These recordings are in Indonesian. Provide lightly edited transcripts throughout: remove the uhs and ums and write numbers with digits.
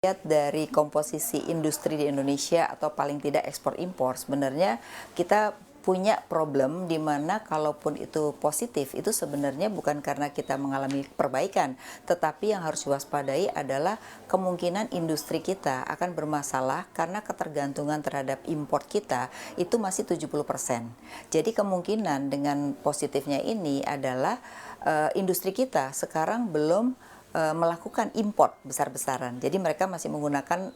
Lihat dari komposisi industri di Indonesia atau paling tidak ekspor impor, sebenarnya kita punya problem di mana kalaupun itu positif, itu sebenarnya bukan karena kita mengalami perbaikan, tetapi yang harus diwaspadai adalah kemungkinan industri kita akan bermasalah karena ketergantungan terhadap import kita itu masih 70%. Jadi kemungkinan dengan positifnya ini adalah industri kita sekarang belum melakukan import besar-besaran. Jadi mereka masih menggunakan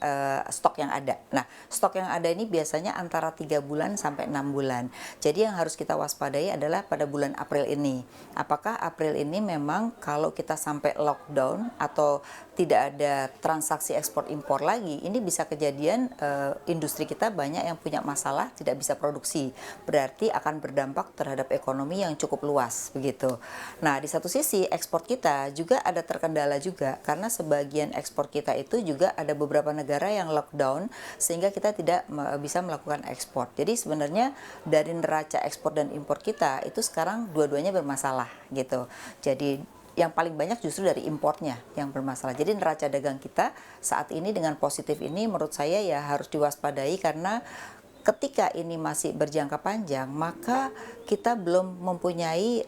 stok yang ada. Nah, stok yang ada ini biasanya antara 3 bulan sampai 6 bulan. Jadi yang harus kita waspadai adalah pada bulan April ini. Apakah April ini memang kalau kita sampai lockdown atau tidak ada transaksi ekspor impor lagi, ini bisa kejadian industri kita banyak yang punya masalah tidak bisa produksi. Berarti akan berdampak terhadap ekonomi yang cukup luas begitu. Nah, di satu sisi ekspor kita juga ada terkendala juga karena sebagian ekspor kita itu juga ada beberapa negara yang lockdown sehingga kita tidak bisa melakukan ekspor. Jadi sebenarnya dari neraca ekspor dan impor kita itu sekarang dua-duanya bermasalah gitu. Jadi yang paling banyak justru dari importnya yang bermasalah. Jadi neraca dagang kita saat ini dengan positif ini menurut saya ya harus diwaspadai karena ketika ini masih berjangka panjang, maka kita belum mempunyai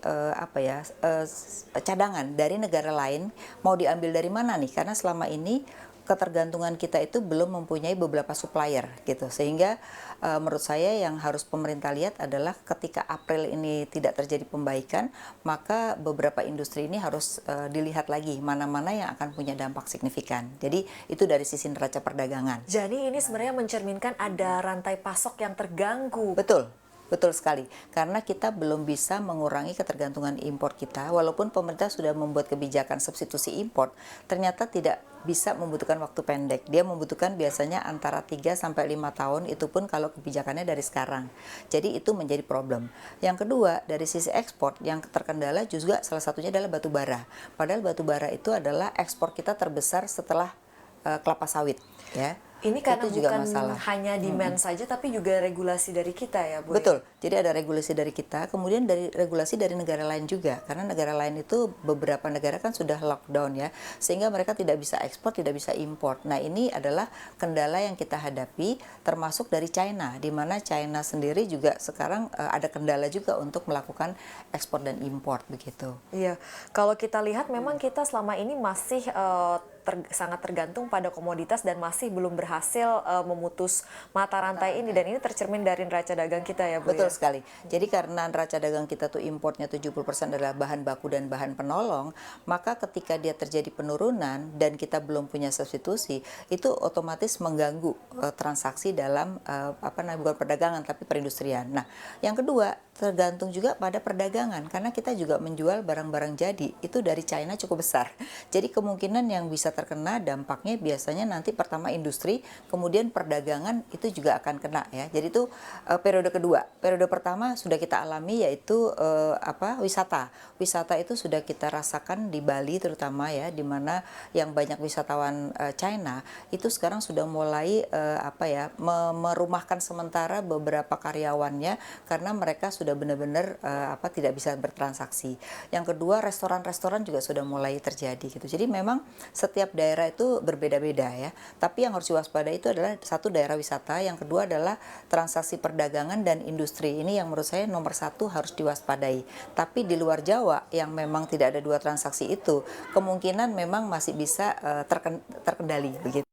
cadangan dari negara lain mau diambil dari mana nih? Karena selama ini ketergantungan kita itu belum mempunyai beberapa supplier gitu, sehingga menurut saya yang harus pemerintah lihat adalah ketika April ini tidak terjadi pembaikan, maka beberapa industri ini harus dilihat lagi mana-mana yang akan punya dampak signifikan. Jadi itu dari sisi neraca perdagangan. Jadi ini sebenarnya mencerminkan ada rantai pasok yang terganggu. Betul. Betul sekali, karena kita belum bisa mengurangi ketergantungan impor kita, walaupun pemerintah sudah membuat kebijakan substitusi impor, ternyata tidak bisa membutuhkan waktu pendek. Dia membutuhkan biasanya antara 3 sampai 5 tahun, itu pun kalau kebijakannya dari sekarang. Jadi itu menjadi problem. Yang kedua, dari sisi ekspor, yang terkendala juga salah satunya adalah batu bara. Padahal batu bara itu adalah ekspor kita terbesar setelah kelapa sawit, ya. Ini karena itu juga bukan masalah. hanya demand saja, tapi juga regulasi dari kita ya, Bu. Betul, jadi ada regulasi dari kita, kemudian dari regulasi dari negara lain juga, karena negara lain itu beberapa negara kan sudah lockdown ya, sehingga mereka tidak bisa ekspor, tidak bisa impor. Nah ini adalah kendala yang kita hadapi, termasuk dari China, di mana China sendiri juga sekarang ada kendala juga untuk melakukan ekspor dan impor begitu. Iya, kalau kita lihat memang kita selama ini masih sangat tergantung pada komoditas dan masih belum berhasil memutus mata rantai ini, dan ini tercermin dari neraca dagang kita ya, Bu. Betul ya? sekali. Jadi karena neraca dagang kita tuh importnya 70% adalah bahan baku dan bahan penolong, maka ketika dia terjadi penurunan dan kita belum punya substitusi, itu otomatis mengganggu transaksi dalam bukan perdagangan tapi perindustrian. Nah, yang kedua tergantung juga pada perdagangan karena kita juga menjual barang-barang jadi itu dari China cukup besar. Jadi kemungkinan yang bisa terkena dampaknya biasanya nanti pertama industri, kemudian perdagangan itu juga akan kena ya. Jadi itu periode kedua. Periode pertama sudah kita alami yaitu wisata. Wisata itu sudah kita rasakan di Bali terutama ya, di mana yang banyak wisatawan China itu sekarang sudah mulai merumahkan sementara beberapa karyawannya karena mereka sudah benar-benar tidak bisa bertransaksi. Yang kedua, restoran-restoran juga sudah mulai terjadi gitu. Jadi memang setiap daerah itu berbeda-beda ya. Tapi yang harus diwaspadai itu adalah satu daerah wisata, yang kedua adalah transaksi perdagangan dan industri. Ini yang menurut saya nomor satu harus diwaspadai. Tapi di luar Jawa yang memang tidak ada dua transaksi itu, kemungkinan memang masih bisa terkendali begitu.